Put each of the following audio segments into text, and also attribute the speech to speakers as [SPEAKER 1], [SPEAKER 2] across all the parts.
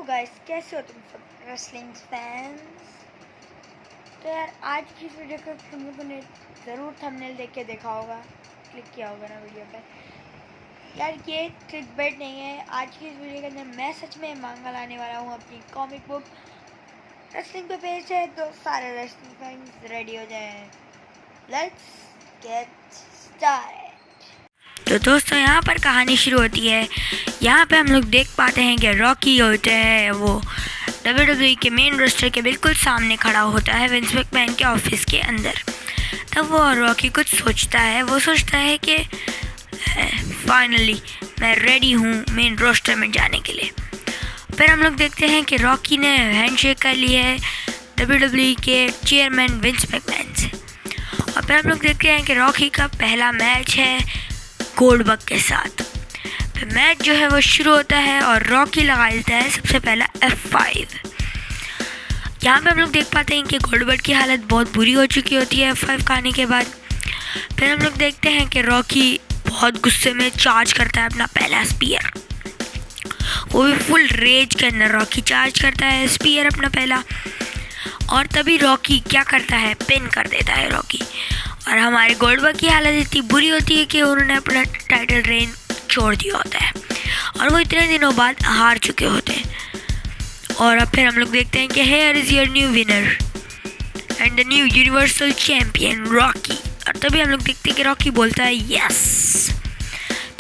[SPEAKER 1] Guys, कैसे हो तुम सब रेसलिंग फैंस। तो यार आज की इस वीडियो को तुम लोगों ने ज़रूर थंबनेल देख के देखा होगा, क्लिक किया होगा ना वीडियो पे। यार ये क्लिकबेट नहीं है। आज की इस वीडियो के अंदर मैं सच में मांगा लाने वाला हूँ अपनी कॉमिक बुक। रेसलिंग पे पेज है तो सारे रेसलिंग फैंस रेडी हो जाएं। Let's get started. तो दोस्तों यहाँ पर कहानी शुरू होती है। यहाँ पे हम लोग देख पाते हैं कि रॉकी होते हैं वो WWE के मेन रोस्टर के बिल्कुल सामने खड़ा होता है विंस मैकमैन के ऑफिस के अंदर। तब वो रॉकी कुछ सोचता है। वो सोचता है कि फाइनली मैं रेडी हूँ मेन रोस्टर में जाने के लिए। फिर हम लोग देखते हैं कि रॉकी ने हैंडशेक कर ली है WWE के चेयरमैन विंस मैकमैन से। और फिर हम लोग देखते हैं कि रॉकी का पहला मैच है गोल्डबर्ग के साथ। फिर मैच जो है वो शुरू होता है और रॉकी लगा देता है सबसे पहला F5। यहाँ पे हम लोग देख पाते हैं कि गोल्डबर्ग की हालत बहुत बुरी हो चुकी होती है F5 खाने के बाद। फिर हम लोग देखते हैं कि रॉकी बहुत गुस्से में चार्ज करता है अपना पहला स्पीयर। वो भी फुल रेज के अंदर रॉकी चार्ज करता है स्पीयर अपना पहला। और तभी रॉकी क्या करता है, पिन कर देता है रॉकी। और हमारे गोल्डबर्ग की हालत इतनी बुरी होती है कि उन्होंने अपना टाइटल रेन छोड़ दिया होता है और वो इतने दिनों बाद हार चुके होते हैं। और अब फिर हम लोग देखते हैं कि here is your new winner and the new universal champion Rocky. और तभी हम लोग देखते हैं कि रॉकी बोलता है यस।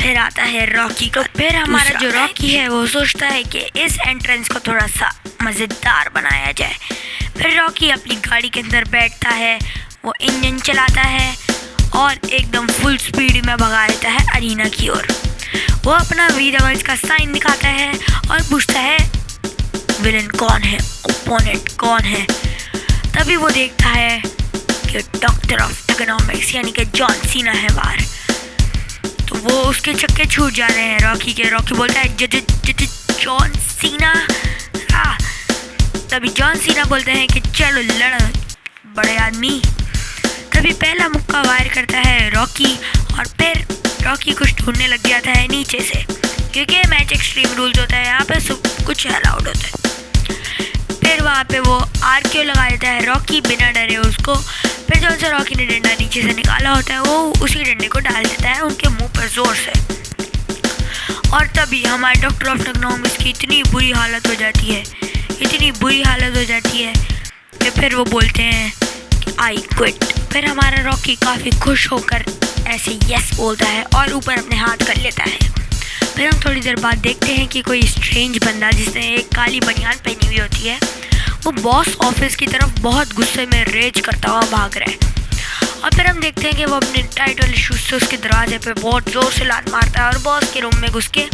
[SPEAKER 1] फिर आता है रॉकी का। फिर हमारा जो रॉकी है वो सोचता है कि इस एंट्रेंस को थोड़ा सा मज़ेदार बनाया जाए। फिर रॉकी अपनी गाड़ी के अंदर बैठता है, वो इंजन चलाता है और एकदम फुल स्पीड में भगा देता है अरीना की ओर। वो अपना वीरवंश का साइन दिखाता है और पूछता है विलन कौन है, ओपोनेंट कौन है। तभी वो देखता है कि डॉक्टर ऑफ इकोनॉमिक्स यानी कि जॉन सीना है बाहर। तो वो उसके चक्के छूट जा रहे हैं रॉकी के। रॉकी बोलता है जॉन सीना। तभी जॉन सीना बोलते हैं कि चलो लड़ो बड़े आदमी। तभी पहला मुक्का वायर करता है रॉकी और फिर रॉकी कुछ ढूंढने लग जाता है नीचे से, क्योंकि मैच एक्सट्रीम रूल्स होता है, यहाँ पे सब कुछ अलाउड होता है। फिर वहाँ पे वो आरक्यू लगा देता है रॉकी बिना डरे उसको। फिर जो से रॉकी ने डंडा नीचे से निकाला होता है वो उसी डंडे को डाल देता है उनके मुंह पर जोर से। और तभी हमारे डॉक्टर ऑफ इकोनॉमिक्स की इतनी बुरी हालत हो जाती है कि फिर वो बोलते हैं आई क्विट। फिर हमारा रॉकी काफ़ी खुश होकर ऐसे यस बोलता है और ऊपर अपने हाथ कर लेता है। फिर हम थोड़ी देर बाद देखते हैं कि कोई स्ट्रेंज बंदा जिसने एक काली बनियान पहनी हुई होती है वो बॉस ऑफिस की तरफ बहुत गुस्से में रेज करता हुआ भाग रहा है। और फिर हम देखते हैं कि वो अपने टाइटल शूज से उसके दरवाजे पे बहुत ज़ोर से लात मारता है और बॉस के रूम में घुस के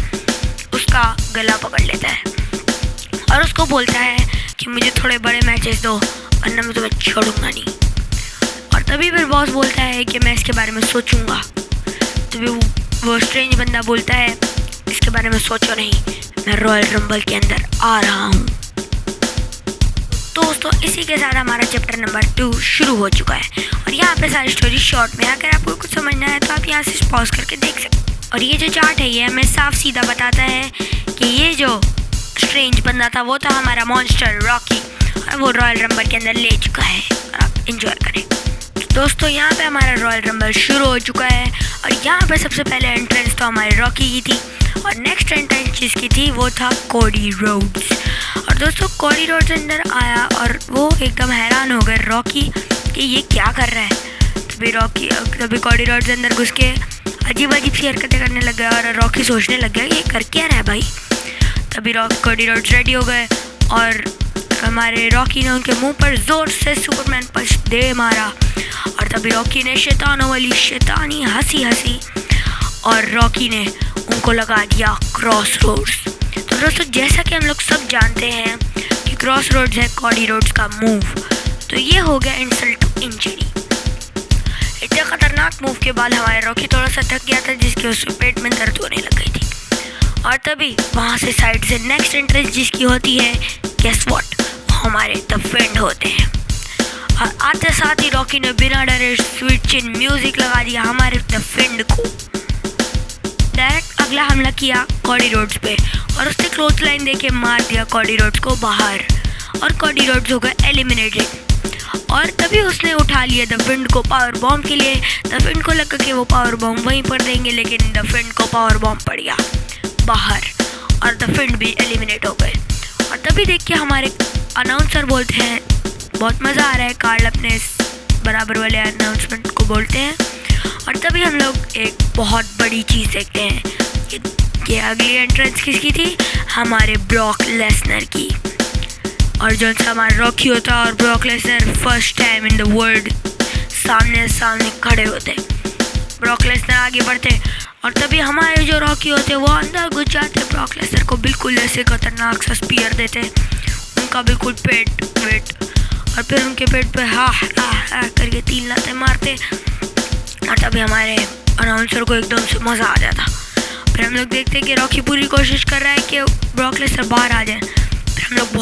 [SPEAKER 1] उसका गला पकड़ लेता है और उसको बोलता है कि मुझे थोड़े बड़े मैचेस दो वरना मैं तुम्हें छोड़ूंगा नहीं। और तभी फिर बॉस बोलता है कि मैं इसके बारे में सोचूंगा। तभी वो स्ट्रेंज बंदा बोलता है इसके बारे में सोचो नहीं, मैं रॉयल रंबल के अंदर आ रहा हूँ। दोस्तों इसी के साथ हमारा चैप्टर नंबर 2 शुरू हो चुका है। और यहाँ पे सारी स्टोरी शॉर्ट में, अगर आपको कुछ समझना है तो आप यहाँ से पॉज करके देख सकते। और ये जो चार्ट है ये हमें साफ सीधा बताता है कि ये जो स्ट्रेंज बंदा था वो था हमारा मॉन्स्टर रॉकी और वो रॉयल रंबल के अंदर ले चुका है। और आप इंजॉय करें। दोस्तों यहाँ पे हमारा रॉयल रंबल शुरू हो चुका है और यहाँ पे सबसे पहले एंट्रेंस तो हमारे रॉकी की थी और नेक्स्ट एंट्रेंस जिसकी थी वो था कोडी रोड्स। और दोस्तों कोडी रोड्स अंदर आया और वो एकदम हैरान हो गए रॉकी कि ये क्या कर रहा है। तभी कोडी रोड्स अंदर घुस के अजीब सी हरकतें करने लग गया और रॉकी सोचने लग गया ये कर क्या रहा है भाई। तभी कोडी रोड्स रेडी हो गए और हमारे रॉकी ने उनके मुंह पर जोर से सुपरमैन पंच दे मारा। और तभी रॉकी ने शैतानों वाली शैतानी हंसी और रॉकी ने उनको लगा दिया क्रॉस रोड्स। तो दोस्तों जैसा कि हम लोग सब जानते हैं कि क्रॉस रोड्स है कोडी रोड्स का मूव, तो ये हो गया इंसल्ट टू इंजरी। इतने खतरनाक मूव के बाद हमारे रॉकी थोड़ा सा थक गया था जिसकी उसके पेट में दर्द होने लग गई थी। और तभी वहाँ से साइड से नेक्स्ट एंट्रेंस जिसकी होती है गेस व्हाट, हमारे द फ्रेंड होते हैं। और आते साथ ही रॉकी ने बिना डरे स्विच इन म्यूजिक लगा दिया हमारे द फ्रेंड को। डायरेक्ट अब अगला हमला किया कॉडी रोड्स पे और उसने क्लोथ लाइन देके मार दिया कॉडी रोड्स को बाहर और कॉडी रोड्स हो गए एलिमिनेटेड। और तभी उसने उठा लिया द फिंड को पावर बॉम्ब के लिए। द फिंड को लगा कि वो पावर बॉम्ब वहीं पर देंगे, लेकिन द फिंड को पावर बॉम्ब पड़ गया बाहर और द फिंड भी एलिमिनेट हो गए। और तभी देख के हमारे अनाउंसर बोलते हैं बहुत मज़ा आ रहा है, कार्ल अपने बराबर वाले अनाउंसमेंट को बोलते हैं। और तभी हम लोग एक बहुत बड़ी चीज़ देखते हैं कि अगली एंट्रेंस किसकी थी, हमारे ब्रॉक लेसनर की। और जो हमारा रॉकी होता और Brock Lesnar first time in the world सामने सामने खड़े होते, ब्रॉक लेसनर आगे बढ़ते और तभी हमारे जो रॉकी होते वो अंदर घुस जाते, ब्रॉक लेसनर को बिल्कुल ऐसे खतरनाक सा स्पीयर देते, उनका बिल्कुल पेट वेट और फिर उनके पेट पे हा करके 3 लातें मारते। और तभी हमारे अनाउंसर को एकदम से मज़ा आ जाता। फिर हम लोग देखते कि रॉकी पूरी कोशिश कर रहा है कि ब्रॉक लेसनर बाहर आ जाए। फिर हम लोग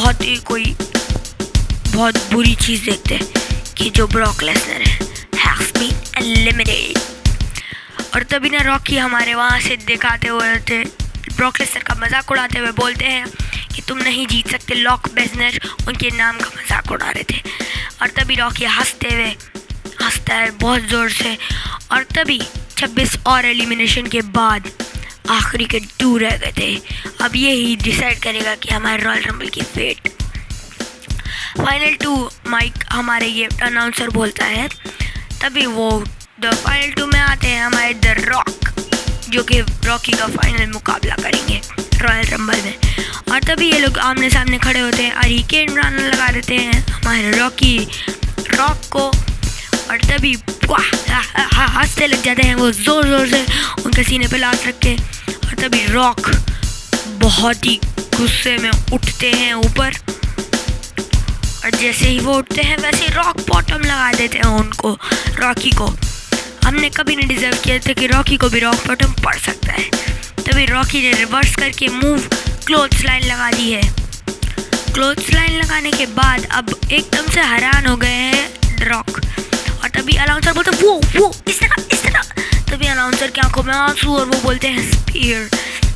[SPEAKER 1] बहुत बुरी चीज़ देखते कि जो Brock Lesnar has been eliminated. और तभी ना रॉकी हमारे वहाँ से दिखाते हुए थे, ब्रॉक लेसनर का मजाक उड़ाते हुए बोलते हैं कि तुम नहीं जीत सकते, लॉक बेजनर उनके नाम का मजाक उड़ा रहे थे। और तभी रॉकी हंसता है बहुत ज़ोर से। और तभी 26 और एलिमिनेशन के बाद आखिरी के 2 रह गए थे। अब ये ही डिसाइड करेगा कि हमारे रॉयल रंबल की फेट। फाइनल 2 माइक हमारे ये अनाउंसर बोलता है, तभी वो द फाइनल 2 में आते हैं हमारे द रॉक, जो कि रॉकी का फाइनल मुकाबला करेंगे रॉयल रंबल में। और तभी ये लोग आमने सामने खड़े होते हैं और हरिकेन रन लगा देते हैं हमारे रॉक को। और तभी हंसते लग जाते हैं वो ज़ोर ज़ोर से उनके सीने पे लात रख के। और तभी रॉक बहुत ही गुस्से में उठते हैं ऊपर और जैसे ही वो उठते हैं वैसे ही रॉक बॉटम लगा देते हैं उनको, रॉकी को। हमने कभी नहीं डिज़र्व किया था कि रॉकी को भी रॉक बॉटम पड़ सकता है। तभी रॉकी ने रिवर्स करके मूव क्लोथ्स लाइन लगा दी है। क्लोथ्स लाइन लगाने के बाद अब एकदम से हैरान हो गए हैं रॉक। और तभी अनाउंसर बोलते वो इस तरह। तभी अनाउंसर की आंखों में आंसू और वो बोलते हैं स्पीयर।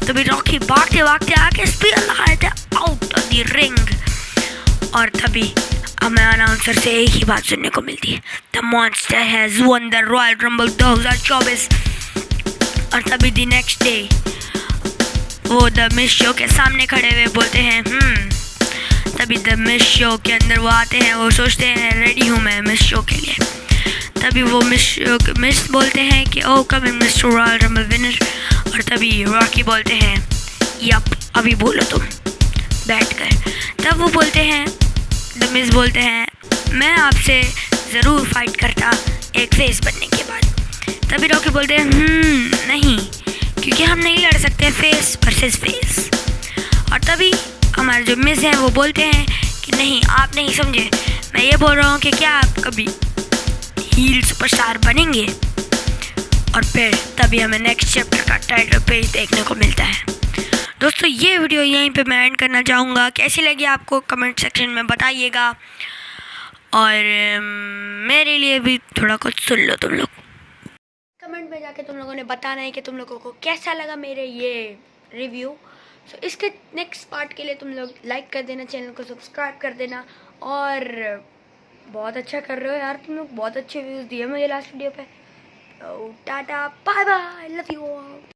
[SPEAKER 1] तभी रॉकी भागते आके स्पीयर लगा देते आउट ऑफ द रिंग। और तभी हमें अनाउंसर से एक ही बात सुनने को मिलती है, the monster has one the royal rumble 2024। और तभी द नेक्स्ट डे वो द मिस शो के सामने खड़े हुए बोलते हैं तभी द मिस शो के अंदर वो आते हैं, वो सोचते हैं रेडी हूँ मैं मिस शो के लिए। तभी वो मिस बोलते हैं कि ओ कम इन मिस्टर रॉयल रंबल विनर। और तभी रॉकी बोलते हैं यप अभी बोलो तुम बैठकर। तब वो बोलते हैं, द मिस बोलते हैं मैं आपसे ज़रूर फाइट करता एक फेस बनने के बाद। तभी रॉकी बोलते हैं नहीं, क्योंकि हम नहीं लड़ सकते फेस वर्सेस फेस। और तभी हमारे जो मिस हैं वो बोलते हैं कि नहीं आप नहीं समझे, मैं ये बोल रहा हूँ कि क्या आप कभी हील सुपरस्टार बनेंगे। और फिर तभी हमें नेक्स्ट चैप्टर का टाइटल पेज देखने को मिलता है। दोस्तों ये वीडियो यहीं पे मैं एंड करना चाहूँगा, कैसी लगी आपको कमेंट सेक्शन में बताइएगा और मेरे लिए भी थोड़ा कुछ सुन लो तुम लोग। कमेंट में जाके तुम लोगों ने बताना है कि तुम लोगों को कैसा लगा मेरे ये रिव्यू। सो इसके नेक्स्ट पार्ट के लिए तुम लोग लाइक कर देना, चैनल को सब्सक्राइब कर देना। और बहुत अच्छा कर रहे हो यार तुम लोग, बहुत अच्छे व्यूज़ दिए मुझे लास्ट वीडियो पे। Tata bye bye, love you all.